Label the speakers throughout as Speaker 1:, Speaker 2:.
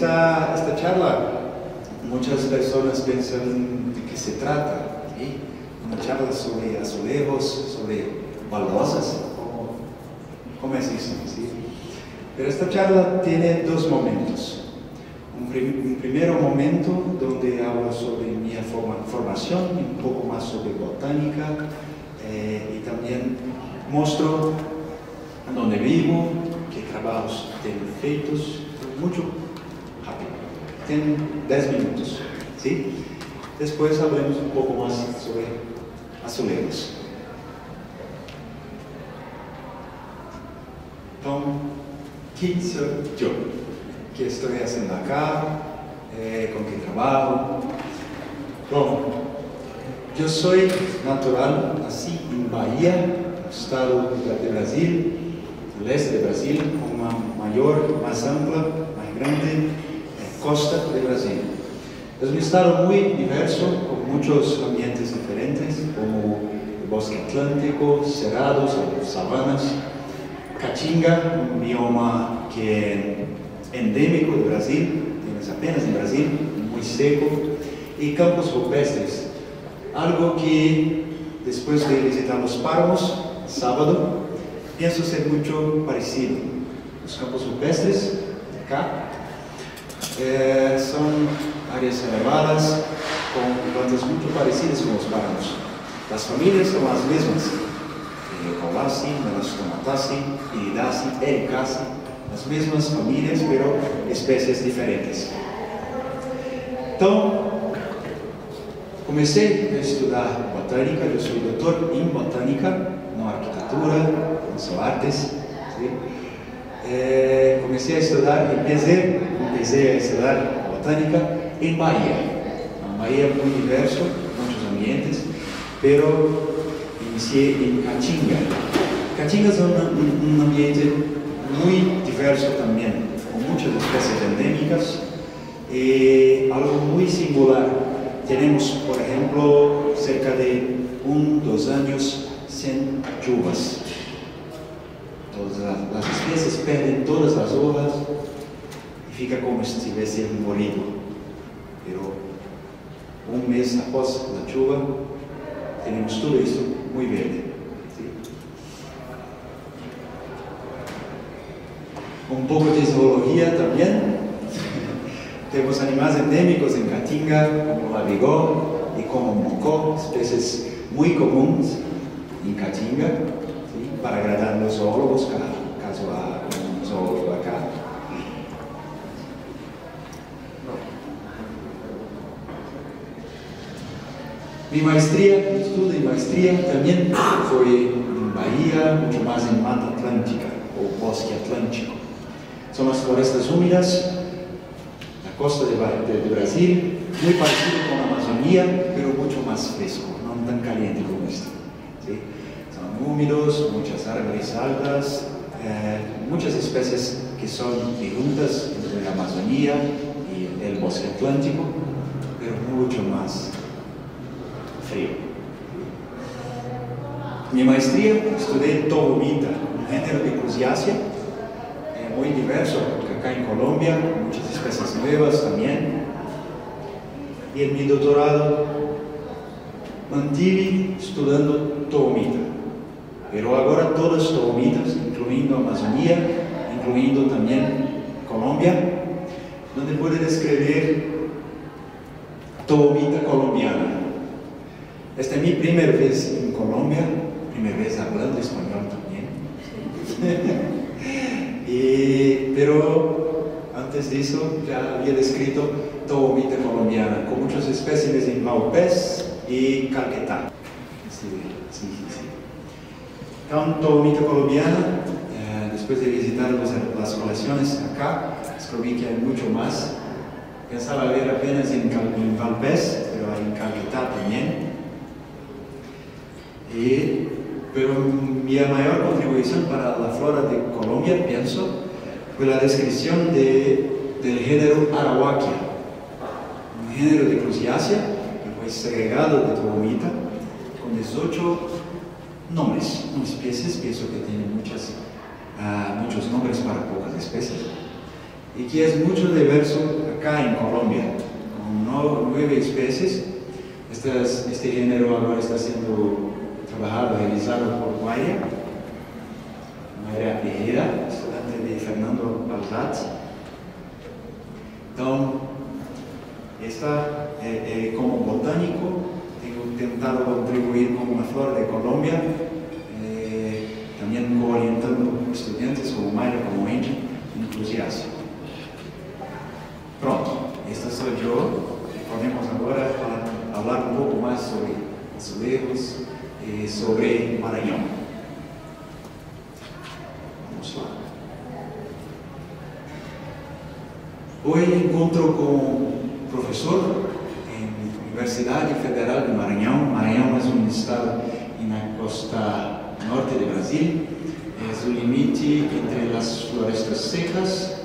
Speaker 1: esta charla, muchas personas piensan de qué se trata, ¿sí? Una charla sobre azulejos, sobre baldosas, ¿cómo es eso? ¿Sí? Pero esta charla tiene dos momentos. Un primer momento donde hablo sobre mi formación, un poco más sobre botánica, y también muestro dónde vivo, qué trabajos tengo feitos, mucho rápido. Tienen 10 minutos, ¿sí? Después hablemos un poco más sobre azulejos. Entonces, ¿quién soy yo? ¿Qué estoy haciendo acá? ¿Con qué trabajo? Bueno, yo soy natural, así en Bahía, estado de Brasil, el este de Brasil, con una mayor, más ampla, más grande costa de Brasil. Es un estado muy diverso, con muchos ambientes diferentes, como el bosque atlántico, cerrados, sabanas, Caatinga, un bioma que endémico de Brasil, tienes apenas en Brasil, muy seco, y campos rupestres, algo que después de visitar los páramos, sábado, pienso ser mucho parecido. Los campos rupestres, acá, son áreas elevadas, con plantas mucho parecidas con los páramos. Las familias son las mismas, Colaci, Melastomataceae, Iridaceae, Ericaceae, las mismas familias, pero especies diferentes. Entonces, comencé a estudiar botánica, yo soy doctor en botánica, no arquitectura, no son artes. ¿Sí? Comencé a estudiar, empecé a estudiar botánica en Bahía. Una Bahía muy diverso, muchos ambientes, pero inicié en Caatinga. Caatinga es un ambiente muy diverso también, con muchas especies endémicas, algo muy singular. Tenemos, por ejemplo, cerca de 2 años sin lluvias. Todas las especies pierden todas las hojas y fica como si estuviesen morido. Pero un mes após la lluvia, tenemos todo esto muy verde. ¿Sí? Un poco de zoología también. Tenemos animales endémicos en Caatinga, como la vigor y como mocó, especies muy comunes en Caatinga, ¿sí? Para agradar a los zoólogos, caso a un zoólogo acá. Mi maestría, mi estudio de maestría también fue en Bahía, mucho más en Mata Atlántica o Bosque Atlántico. Son las forestas húmedas, la costa de Brasil, muy parecido con la Amazonía, pero mucho más fresco, no tan caliente como este. ¿Sí? Son húmedos, muchas árboles altas, muchas especies que son juntas entre la Amazonía y el Bosque Atlántico, pero mucho más frío. Mi maestría estudié Tolomita, un género de Cruziácea, muy diverso, porque acá en Colombia, muchas especies nuevas también. Y en mi doctorado mantuve estudiando Tolomita, pero ahora todas Tolomitas, incluyendo Amazonía, incluyendo también Colombia, donde puedo describir Tolomita colombiana. Esta es mi primera vez en Colombia, primera vez hablando español también. Pero antes de eso ya había descrito Tolomita colombiana, con muchas especies en Vaupés y Caquetá. Sí. Entonces, Tolomita colombiana, después de visitar las colecciones acá, descubrí que hay mucho más. Pensaba ver apenas en Vaupés, pero en Caquetá también. Pero mi mayor contribución para la flora de Colombia, pienso, fue la descripción del género Araucaria, un género de Cruziácea que fue segregado de Tolomita con 18 nombres, no especies, pienso que tiene muchos nombres para pocas especies. y que es mucho diverso acá en Colombia, con 9 especies. Este género ahora está siendo trabajado, realizado por Mayra Pereira, estudiante de Fernando Balzat. Entonces, como botánico, tengo intentado contribuir con una flor de Colombia, también orientando estudiantes como Mayra, como Angie, inclusive Asia. Pronto, esta soy yo. Podemos ahora hablar un poco más sobre azulejos y sobre Maranhão. Vamos lá. Hoy encontro con un profesor en la Universidad Federal de Maranhão. Maranhão es un estado en la costa norte de Brasil. Es un límite entre las florestas secas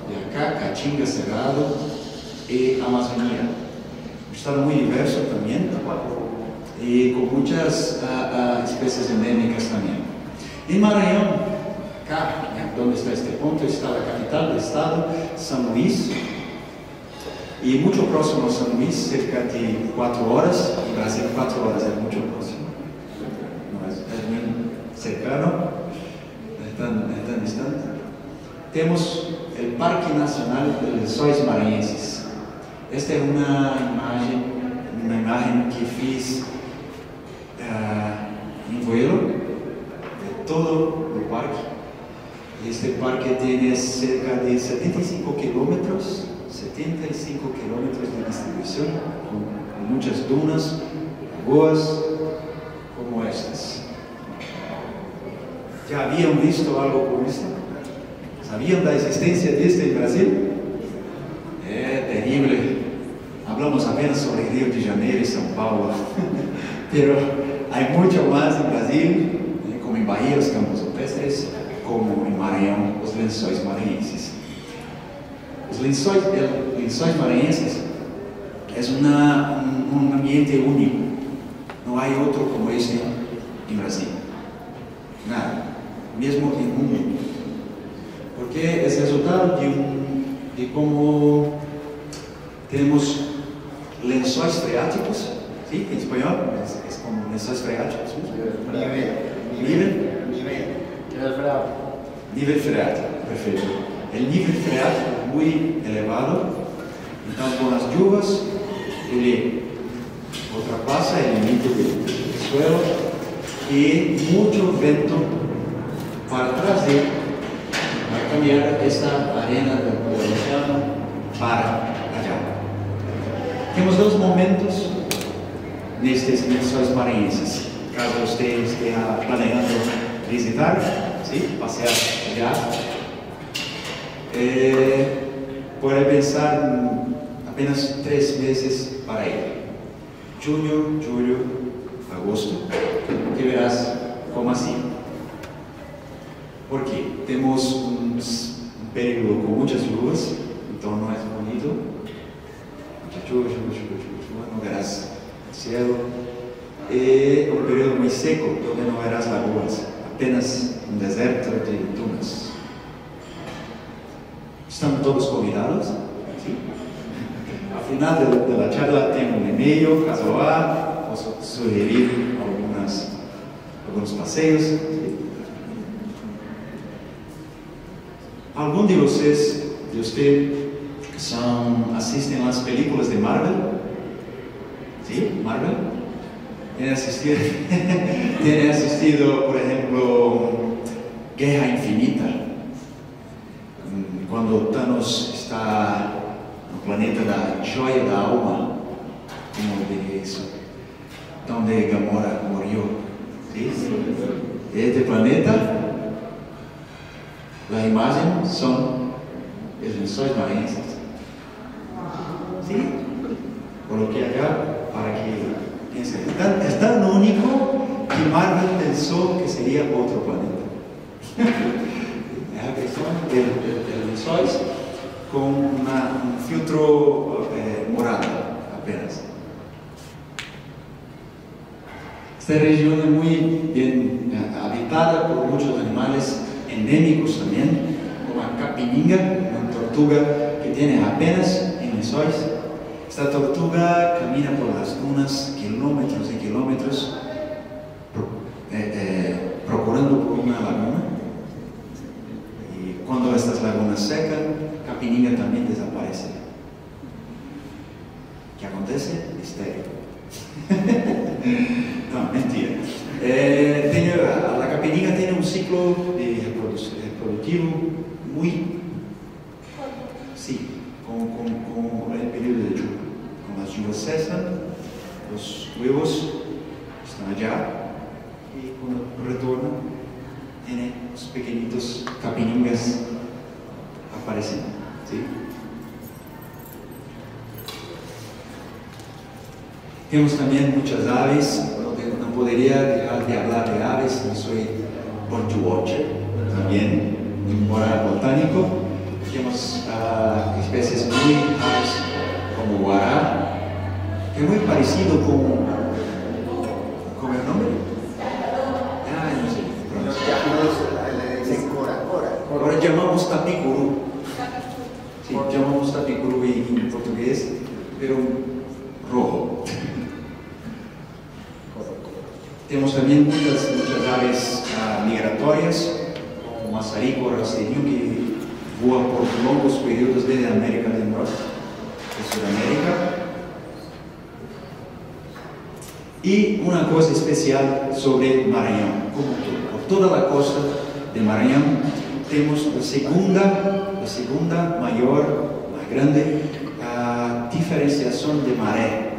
Speaker 1: de acá, Caatinga, Cerrado y Amazonía. Un estado muy diverso también y con muchas especies endémicas también. En Maranhão, acá, donde está este punto, está la capital del estado, San Luis, y mucho próximo a San Luis, cerca de 4 horas. En Brasil 4 horas es mucho próximo, no es muy cercano, es tan distante. Tenemos el Parque Nacional de Lençóis Maranhenses. Esta es una imagen que fiz en vuelo de todo el parque. Este parque tiene cerca de 75 kilómetros de distribución, con muchas dunas, lagoas como estas. ¿Ya habían visto algo como esto? ¿Sabían la existencia de esto en Brasil? Terrible. Hablamos apenas sobre Río de Janeiro y São Paulo, pero hay mucho más en Brasil, como en Bahía, los campos rupestres, como en Maranhão, los lençóis maranhenses. Los lençóis maranhenses es un ambiente único, no hay otro como este en Brasil, nada, mismo en el mundo, porque es resultado de cómo tenemos lençóis freáticos, ¿sí? En español es como lençóis freáticos, nivel freático, perfecto. El nivel freático es muy elevado, entonces con las lluvias ele ultrapasa el límite del suelo y mucho viento para cambiar esta arena del océano para allá. Tenemos 2 momentos nestes lençóis maranhenses. Caso usted esté planeando visitar, ¿sí? Pasear allá, puede pensar apenas 3 meses para ir. Junio, julio, agosto, que verás como así. Porque tenemos un periodo con muchas lluvias, entonces no es bonito. Mucha lluvia, no verás el cielo. Un periodo muy seco, donde no verás lagoas, apenas un desierto de dunas. ¿Están todos convidados? ¿Sí? Al final de la charla tengo un email, caso A, puedo sugerir algunos paseos. ¿Sí? ¿Algún de ustedes asisten a las películas de Marvel? ¿Sí? ¿Marvel? ¿Tiene asistido, por ejemplo, Guerra Infinita? Cuando Thanos está en el planeta de la joya da alma, como diría eso, donde Gamora murió. ¿Sí? Este planeta, la imagen son los lençóis maranhenses. ¿Sí? Coloqué acá para que piensen. Es tan único que Marvel pensó que sería otro planeta. Es la cuestión del lençóis con un filtro morado apenas. Esta región es muy bien habitada por muchos animales endémicos también, como capininga, una tortuga que tiene apenas en mesones. Esta tortuga camina por las dunas kilómetros y kilómetros procurando por una laguna. Y cuando estas lagunas secan, capininga también desaparece. ¿Qué acontece? Misterio. No, mentira. La capininga tiene un ciclo reproductivo muy, sí, con el periodo de lluvia. Cuando las lluvias cesan, los huevos están allá y cuando retornan, tiene los pequeñitos capiningas apareciendo, ¿sí? Tenemos también muchas aves. No podría dejar de hablar de aves. Yo soy birdwatcher también, un botánico. Tenemos especies muy raras como guará, que es muy parecido con el nombre. No sé. Ahora llamamos tapicuru. Sí, llamamos tapicuru en portugués, pero rojo. Tenemos también muchas aves migratorias, como mazarico, rastreño, que voa por longos períodos desde América del Norte, de Sudamérica. Y una cosa especial sobre Maranhão, como por toda la costa de Maranhão, tenemos la segunda mayor, más grande diferenciación de maré.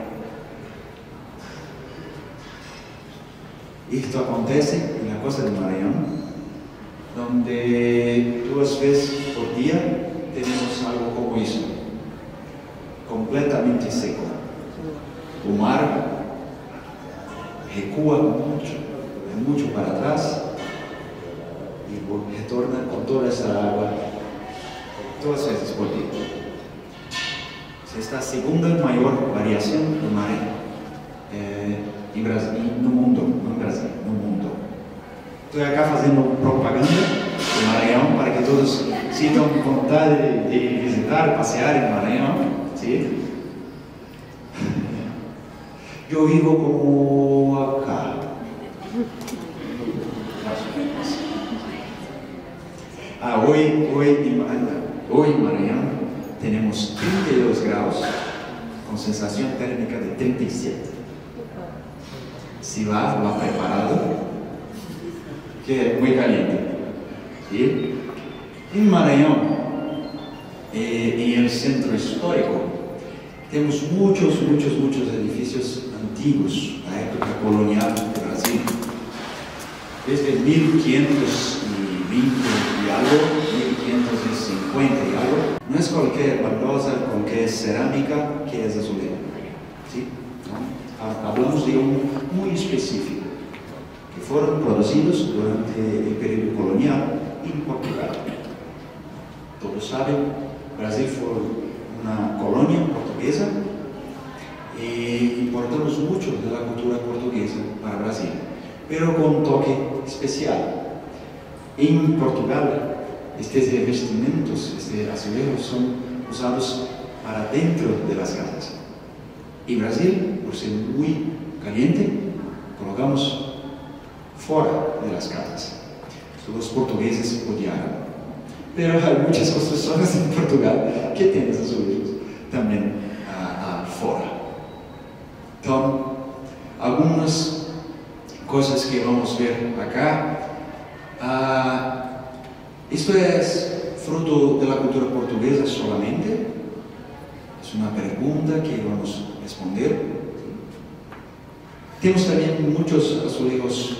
Speaker 1: Esto acontece en la costa de Maranhão, donde 2 veces por día tenemos algo como eso, completamente seco. El mar recua mucho para atrás y retorna con toda esa agua 2 veces por día. Esta segunda mayor variación de maré en Brasil, no mundo, no en Brasil, no mundo. Estoy acá haciendo propaganda de Maranhão para que todos sientan vontade de visitar, pasear en Maranhão, ¿sí? Yo vivo como acá. Hoy en Maranhão tenemos 32 grados con sensación térmica de 37. Si va preparado, que es muy caliente. ¿Sí? En Maranhão, en el centro histórico, tenemos muchos edificios antiguos, la época colonial de Brasil. Desde 1520 y algo, 1550 y algo. No es cualquier baldosa, cualquier cerámica que es azulejo. ¿Sí? ¿No? Hablamos de un muy específico, que fueron producidos durante el periodo colonial en Portugal. Todos saben, Brasil fue una colonia portuguesa y importamos mucho de la cultura portuguesa para Brasil, pero con un toque especial. En Portugal, estos revestimientos, estos azulejos son usados para dentro de las casas. En Brasil, por ser muy caliente, colocamos fuera de las casas. Los portugueses odiaron. Pero hay muchas construcciones en Portugal que tienen azulejos también fuera. Entonces, algunas cosas que vamos a ver acá. Esto es fruto de la cultura portuguesa solamente. Es una pregunta que vamos a responder. Tenemos también muchos azulejos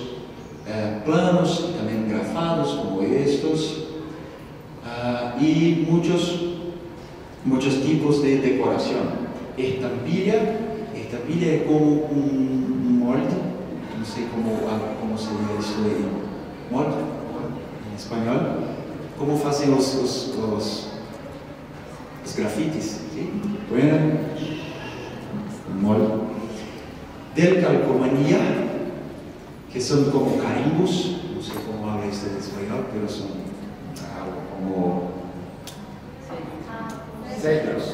Speaker 1: planos y también grafados como estos. Y muchos tipos de decoración. Estampilla es como un molde, no sé cómo se dice esto en molde, en español, cómo hacen los grafitis, ¿sí? Bueno, un molde. Del calcomanía, que son como carimbos, no sé cómo habla esto en español, pero son algo como Sellos,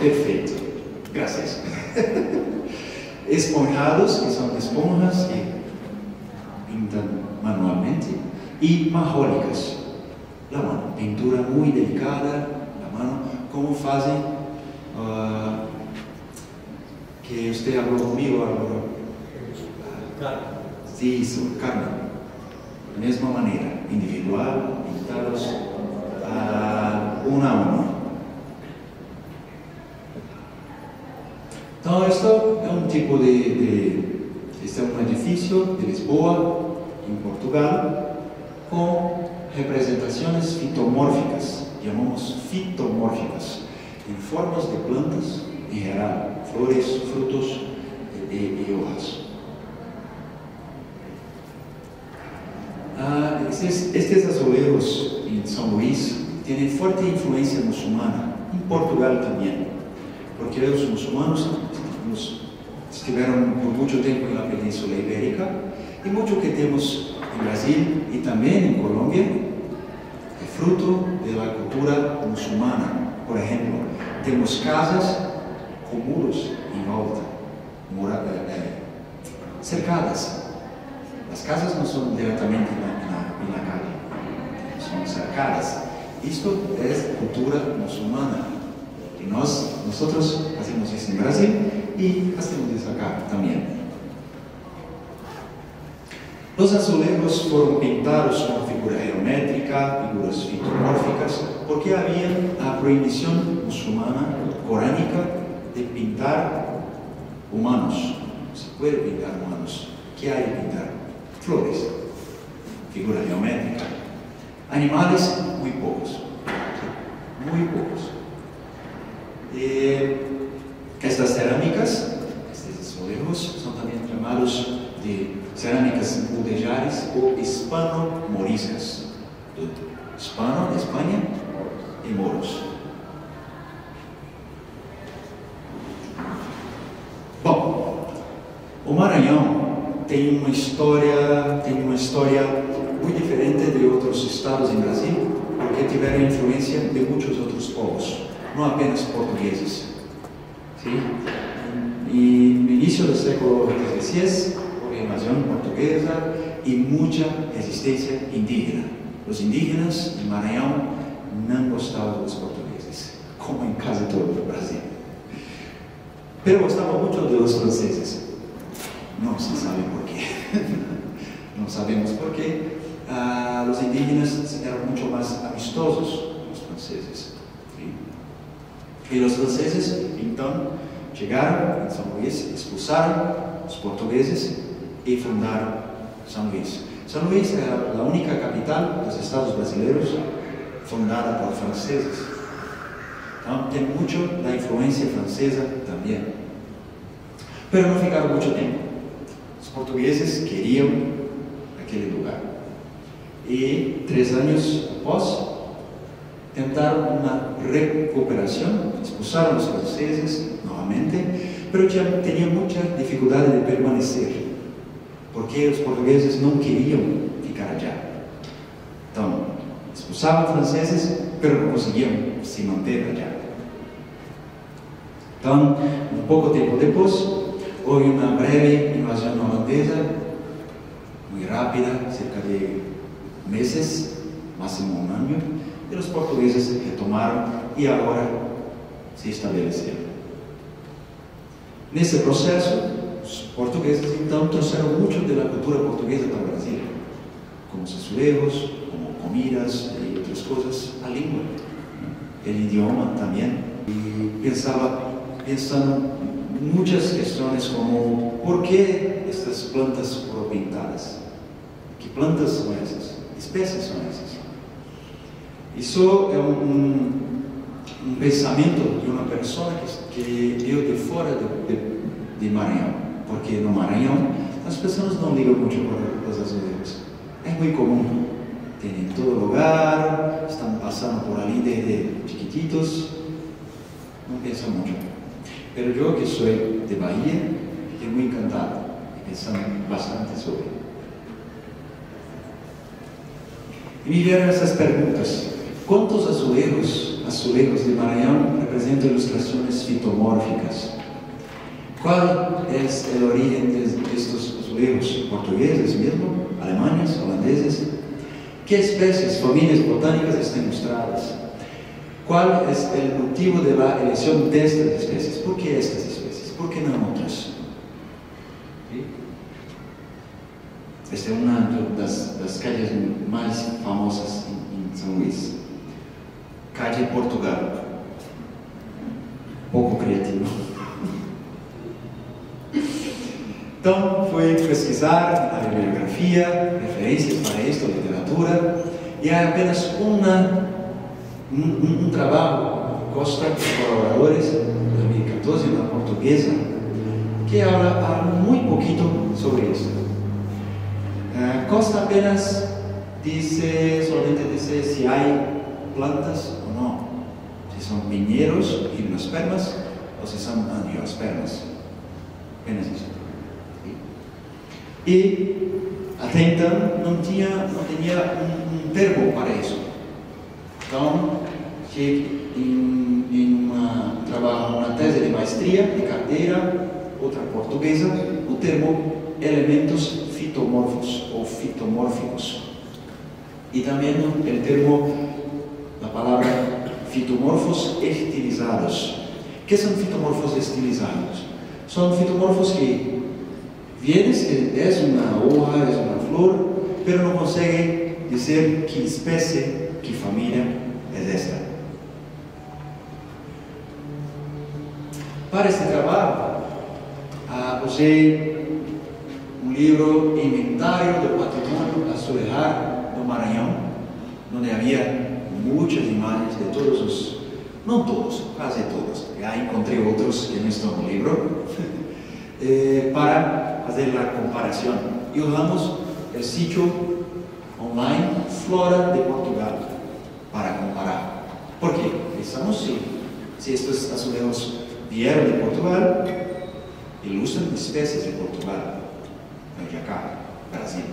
Speaker 1: perfecto. Gracias. Esponjados, que son esponjas que pintan manualmente, y majólicas. La mano, pintura muy delicada, la mano, como fazem, que usted habló conmigo agora. Isso, carne. Da mesma maneira, individual, pintados uno a uno. Então, esto é um tipo este é um edifício de Lisboa, em Portugal, com representações fitomórficas, chamamos fitomórficas, em formas de plantas, em geral, flores, frutos e hojas. Estes azulejos em São Luís têm forte influência muçulmana, em Portugal também, porque os muçulmanos estiveram por muito tempo na Península Ibérica, e muito que temos em Brasil e também em Colômbia é fruto da cultura muçulmana. Por exemplo, temos casas com muros em volta, cercadas. As casas não são diretamente na calle, são cercadas. Isto é cultura muçulmana. E nós fazemos isso em Brasil e fazemos isso acá também. Os azulejos foram pintados com figura geométrica, figuras fitomórficas, porque havia a proibição muçulmana corânica de pintar humanos. Não se pode pintar humanos. O que há de pintar? Flores, figura geométrica. Animales, muito poucos. Muito poucos. Estas cerâmicas, estes azulejos, são também chamados de cerâmicas mudejares ou hispano-moriscas. Hispano, de Espanha, e moros. Bom, o Maranhão tem uma história muito diferente de outros estados em Brasil, porque tiveram influência de muitos outros povos, não apenas portugueses. Sim? E no início do século XVI, houve invasão portuguesa e muita resistência indígena. Os indígenas de Maranhão não gostavam dos portugueses, como em quase todo o Brasil. Mas gostavam muito dos franceses. Não se sabe porquê. Não sabemos porquê. Os indígenas eram muito mais amistosos que os franceses. E os franceses, então, chegaram em São Luís, expulsaram os portugueses e fundaram São Luís. São Luís é a única capital dos estados brasileiros fundada por franceses. Então, tem muito da influência francesa também. Mas não ficaram muito tempo. Os portugueses queriam aquele lugar. E 3 anos após, tentaram uma recuperação, expulsaram os franceses novamente, mas tinham muita dificuldade de permanecer, porque os portugueses não queriam ficar allá. Então, expulsavam os franceses, mas não conseguiam se manter allá. Então, um pouco tempo depois, houve uma breve invasão holandesa, muito rápida, cerca de meses, máximo 1 ano, e os portugueses retomaram e agora se estabeleceram. Nesse processo, os portugueses então trouxeram muito da cultura portuguesa para o Brasil, como os azulejos, como comidas e outras coisas, a língua, o idioma também. E pensando muitas questões como por que estas plantas foram pintadas? Que plantas são essas? Que espécies são essas? Isso é um pensamento de uma pessoa que veio de fora de Maranhão, porque no Maranhão as pessoas não ligam muito para os azulejos. É muito comum, tem em todo lugar, estão passando por ali desde chiquititos, não pensam muito. Mas eu que sou de Bahia, fiquei muito encantado e pensando bastante sobre. E me vieram essas perguntas: quantos azulejos azulejos de Maranhão representan ilustraciones fitomórficas. ¿Cuál es el origen de estos azulejos? ¿Portugueses mismo? ¿Alemanes? ¿Holandeses? ¿Qué especies, familias botánicas están ilustradas? ¿Cuál es el motivo de la elección de estas especies? ¿Por qué estas especies? ¿Por qué no otras? ¿Sí? Esta es una de las calles más famosas en São Luís. Calle Portugal. Poco creativo. Então, fui pesquisar a bibliografia, referências para esto, literatura, e há apenas um trabalho de Costa e colaboradores, de 2014, na portuguesa, que habla muito pouquinho sobre isso. Costa apenas solamente dice se há plantas ou não, se são vinhedos, gimnospermas, ou se são angiospermas. Apenas isso. E até então não tinha um termo para isso. Então, cheguei em uma tese de maestria, de carteira, outra portuguesa, o termo elementos fitomorfos ou fitomórficos. E também o termo, a palavra fitomorfos estilizados. O que são fitomorfos estilizados? São fitomorfos que vienes que es una hoja, es una flor, pero no consigue decir qué especie, qué familia es esta. Para este trabajo, usé un libro, Inventario del Patrimonio Azulejar do Maranhão, donde había muchas imágenes de todos los, no todos, casi todos, ya encontré otros que no están en el libro, para hacer la comparación. Y usamos el sitio online Flora de Portugal para comparar. ¿Por qué? Pensamos si estos azulejos vieron de Portugal, ilustran especies de Portugal, no de acá, Brasil.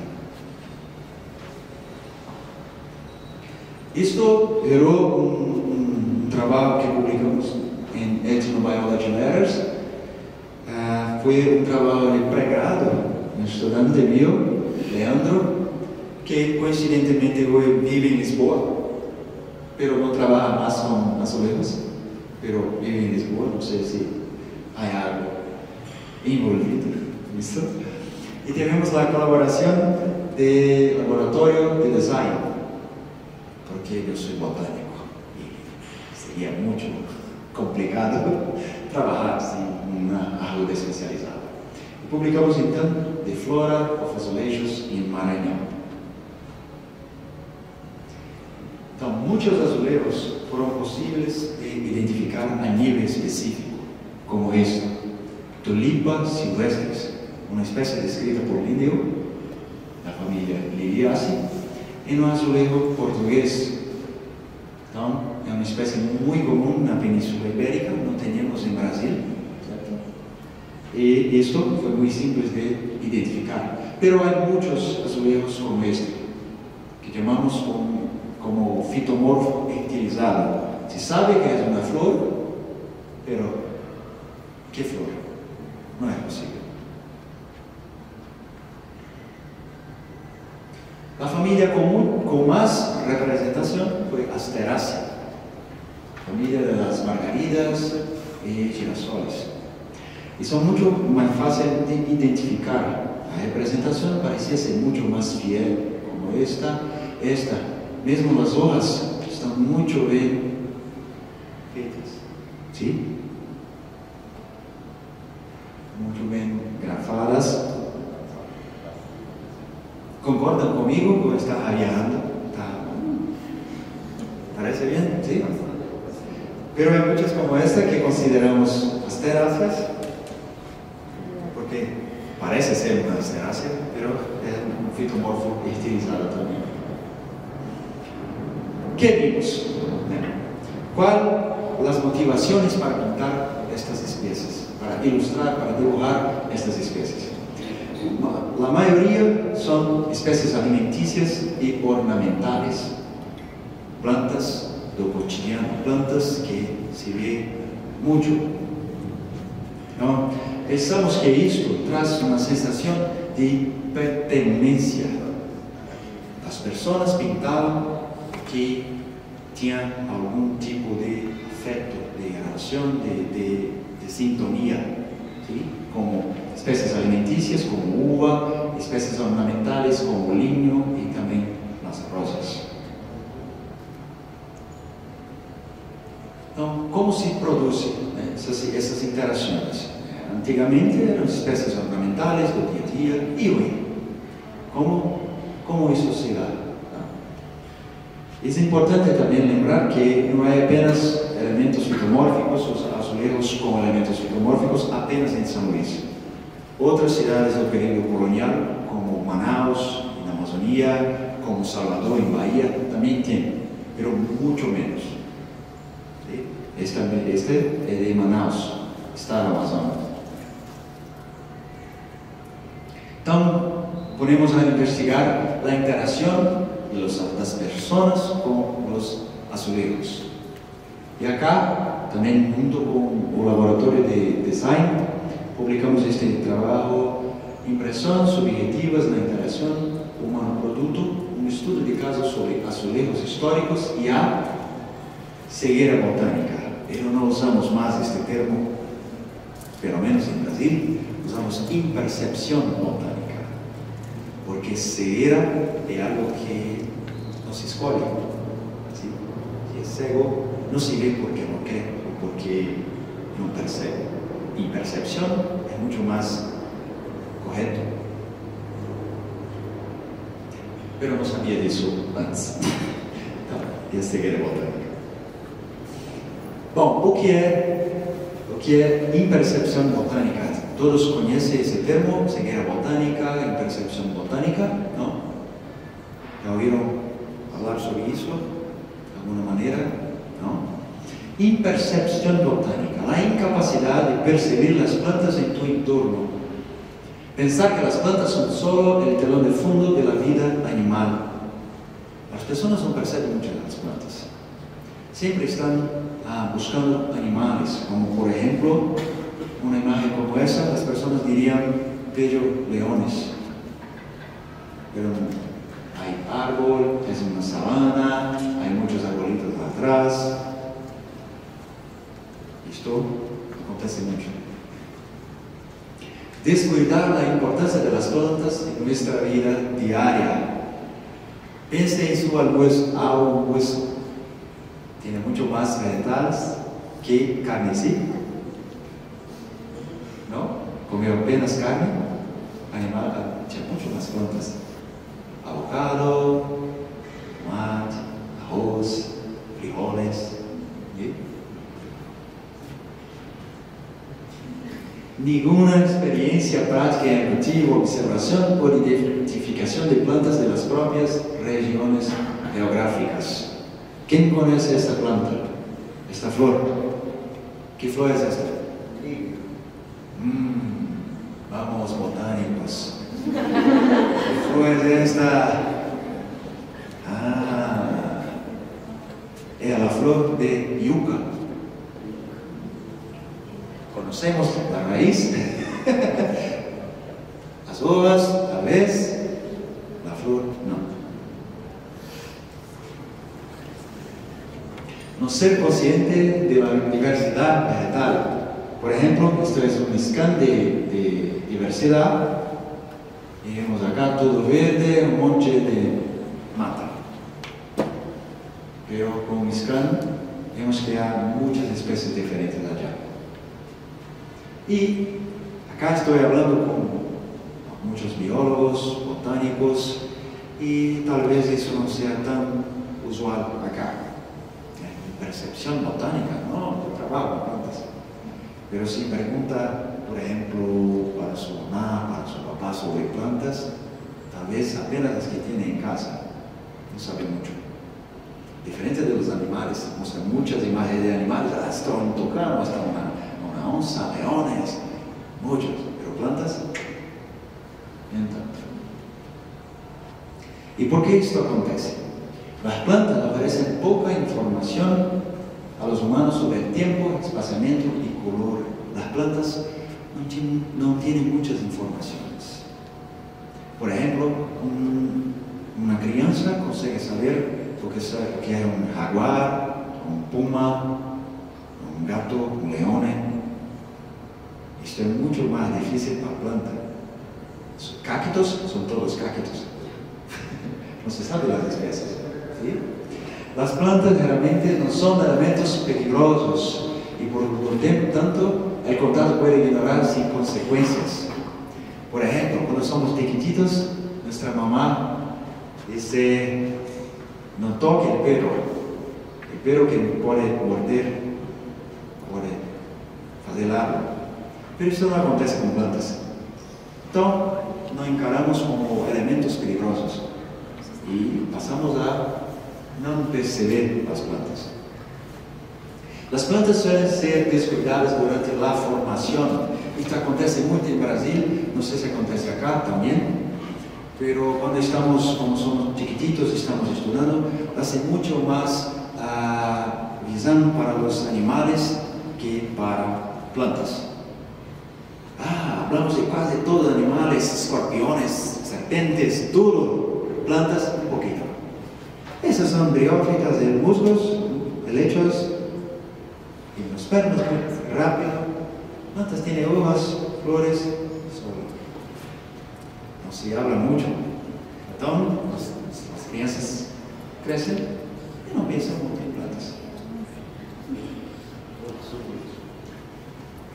Speaker 1: Esto generó un trabajo que publicamos en Ethnobiology Letters. Fue un trabajo de pregrado, un estudiante mío, Leandro, que coincidentemente hoy vive en Lisboa, pero no trabaja más con azulejos, pero vive en Lisboa, no sé si hay algo envolvido, ¿listo? Y tenemos la colaboración del laboratorio de design, porque yo soy botánico y sería mucho complicado trabajar sin algo especializado. Y publicamos entonces de flora of azulejos en Maranhão. Entonces, muchos azulejos fueron posibles de identificar a nivel específico, como esto, Tulipa silvestris, una especie descrita por Linneo, la familia Liliaceae, en un azulejo portugués. Entonces, es una especie muy común en la península ibérica, no tenemos en Brasil, ¿cierto? Y esto fue muy simple de identificar. Pero hay muchos azulejos como este, que llamamos como fitomorfo estilizado. Se sabe que es una flor, pero ¿qué flor? No es posible. La familia común con más representación fue Asteraceae, familia de las margaridas y girasoles. Y son mucho más fáciles de identificar. La representación parecía ser mucho más fiel, como esta. Mesmo las hojas están mucho bien hechas, ¿sí? Mucho bien grafadas. ¿Concordan conmigo o está jadeando? ¿Parece bien? ¿Sí? Pero hay muchas como esta que consideramos asteráceas, porque parece ser una asterácea, pero es un fitomorfo estilizado también. ¿Qué vimos? ¿Cuáles las motivaciones para pintar estas especies? Para ilustrar, para dibujar estas especies. La mayoría son especies alimenticias y ornamentales, plantas do cotidiano, plantas que se vê mucho. ¿No? Pensamos que esto traz una sensación de pertenencia. Las personas pintaban que tenían algún tipo de afecto, de relación, de sintonía, ¿sí? Como especies alimenticias como uva, especies ornamentales como liño y también las rosas. Então, como se produzem essas interações? Antigamente eram especies ornamentales do dia a dia, e hoje? Como isso se dá? É importante também lembrar que não é apenas elementos fitomórficos, os azulejos com elementos fitomórficos apenas em São Luís. Outras cidades do período colonial, como Manaus, na Amazônia, como Salvador, em Bahia, também tem, mas muito menos. Este é de Manaus, está no Amazonas. Então, podemos investigar a interação das pessoas com os azulejos. E acá, também junto com o laboratório de design, publicamos este trabalho, Impressões subjetivas na interação humano-produto, um estudo de caso sobre azulejos históricos e a cegueira botânica. Não usamos mais este termo, pelo menos em Brasil, usamos impercepção botânica, porque cegueira é algo que não se escolhe. Se é cego, não se vê porque não quer ou porque não percebe. Impercepção é muito mais correto. Pero não sabia disso antes. Então, é cegueira botânica. Bom, o que é impercepção botânica? Todos conhecem esse termo, cegueira botânica, impercepção botânica, não? Já ouviram falar sobre isso? De alguma maneira? Não? Impercepção botânica, a incapacidade de perceber as plantas em tu entorno. Pensar que as plantas são só o telão de fundo da vida animal. As pessoas não percebem muito das plantas. Sempre estão buscando animais, como por exemplo, uma imagem como essa, as pessoas diriam, vejo leões. Pero há árbol, é uma sabana, há muitos arbolitos atrás. Isto acontece muito. Descuidar da importância das plantas em nossa vida diária. Pense em seu almoço. Tiene mucho más vegetales que carne, ¿sí? ¿No? Comer apenas carne, animal, tiene mucho más plantas. Avocado, tomate, arroz, frijoles. ¿Sí? Ninguna experiencia práctica en cultivo, observación o identificación de plantas de las propias regiones geográficas. ¿Quién conoce esta planta? Esta flor. ¿Qué flor es esta? Vamos, botánicos. ¿Qué flor es esta? Es la flor de yuca. Conocemos la raíz, las hojas, tal vez, la flor no. No ser consciente de la diversidad vegetal. Por ejemplo, esto es un scan de diversidad. Y vemos acá todo verde, un monte de mata. Pero con un scan vemos que hay muchas especies diferentes allá. Y acá estoy hablando con muchos biólogos, botánicos, y tal vez eso no sea tan usual acá. Percepción botánica, no, yo trabajo con plantas. Pero si pregunta, por ejemplo, para su mamá, para su papá sobre plantas, tal vez apenas las que tiene en casa, no sabe mucho. Diferente de los animales, muestran muchas imágenes de animales, hasta un tucán, hasta una onza, leones, muchos, pero plantas, no tanto. ¿Y por qué esto acontece? Las plantas ofrecen poca información a los humanos sobre el tiempo, espaciamiento y color. Las plantas no tienen muchas informaciones. Por ejemplo, una crianza consegue saber lo que es un jaguar, un puma, un gato, un león. Esto es mucho más difícil para plantas. Los cactus son todos cactus. No se sabe las especies. ¿Sí? Las plantas realmente no son elementos peligrosos y por tanto el contacto puede ignorar sin consecuencias. Por ejemplo, cuando somos pequeñitos, nuestra mamá dice: no toque el perro que puede morder, puede hacer algo. Pero eso no acontece con plantas. Entonces, nos encaramos como elementos peligrosos y pasamos a no perceber las plantas. Las plantas suelen ser descuidadas durante la formación. Esto acontece mucho en Brasil, no sé si acontece acá también, pero cuando somos chiquititos, estamos estudiando, hace mucho más visión para los animales que para plantas. Hablamos de casi todos animales, escorpiones, serpientes, todo. Plantas, un poquito. Esas son briófitas de musgos, helechos, y los pernos muy rápido. Plantas tienen hojas, flores, solo. No se habla mucho. Entonces, las crianzas crecen y no piensan mucho en plantas.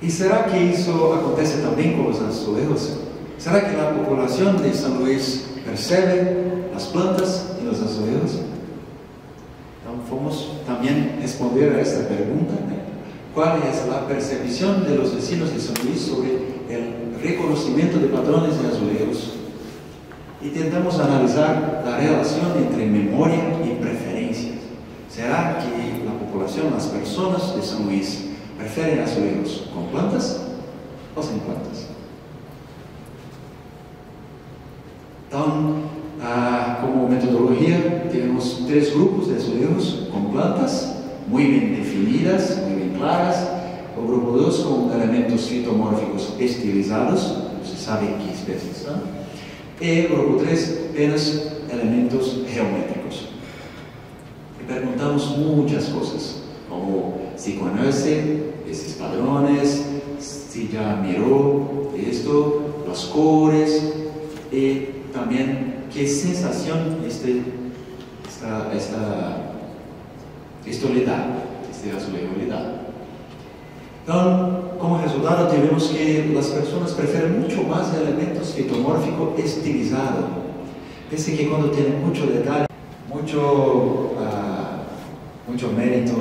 Speaker 1: ¿Y será que eso acontece también con los azulejos? ¿Será que la población de San Luis percibe las plantas y los azulejos? Entonces, vamos también a responder a esta pregunta, ¿no? ¿Cuál es la percepción de los vecinos de San Luis sobre el reconocimiento de patrones de azulejos? Intentamos analizar la relación entre memoria y preferencias. ¿Será que la población, las personas de San Luis, prefieren azulejos con plantas o sin plantas? Entonces, como metodología, tenemos 3 grupos de azulejos con plantas, muy bien definidas, muy bien claras. O grupo 2 con elementos fitomórficos estilizados, no se sabe qué especies son. Y el grupo 3, apenas elementos geométricos. Y preguntamos muchas cosas, como si conoce esos padrones, si ya miró esto, los colores, y también qué sensación esto le da, este azulejo le da. Entonces, como resultado tenemos que las personas prefieren mucho más elementos fitomórficos estilizados. Pese que cuando tienen mucho detalle, mucho mérito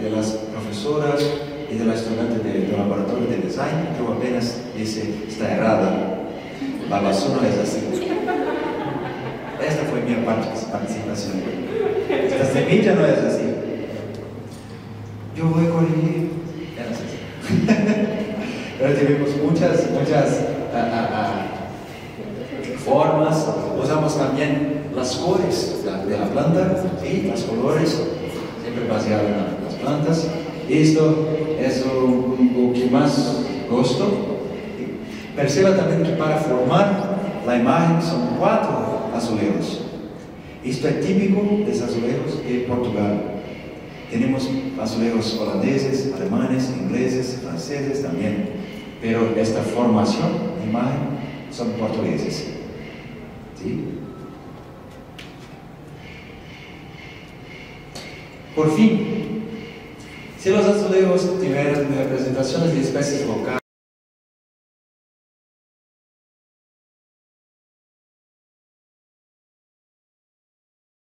Speaker 1: de las profesoras y de la estudiante del laboratorio de design, pero apenas dice: está errada, la basura es así. Esta fue mi participación. Esta semilla no es así. Yo voy a corregir. Pero tenemos muchas formas. Usamos también las colores de la planta y los colores, siempre baseados en las plantas. Esto es lo que más gusto. Perciba también que para formar la imagen son 4 azulejos. Esto es típico de los azulejos de Portugal. Tenemos azulejos holandeses, alemanes, ingleses, franceses también. Pero esta formación de imagen son portugueses. ¿Sí? Por fin, si los azulejos tuvieran representaciones de especies locales,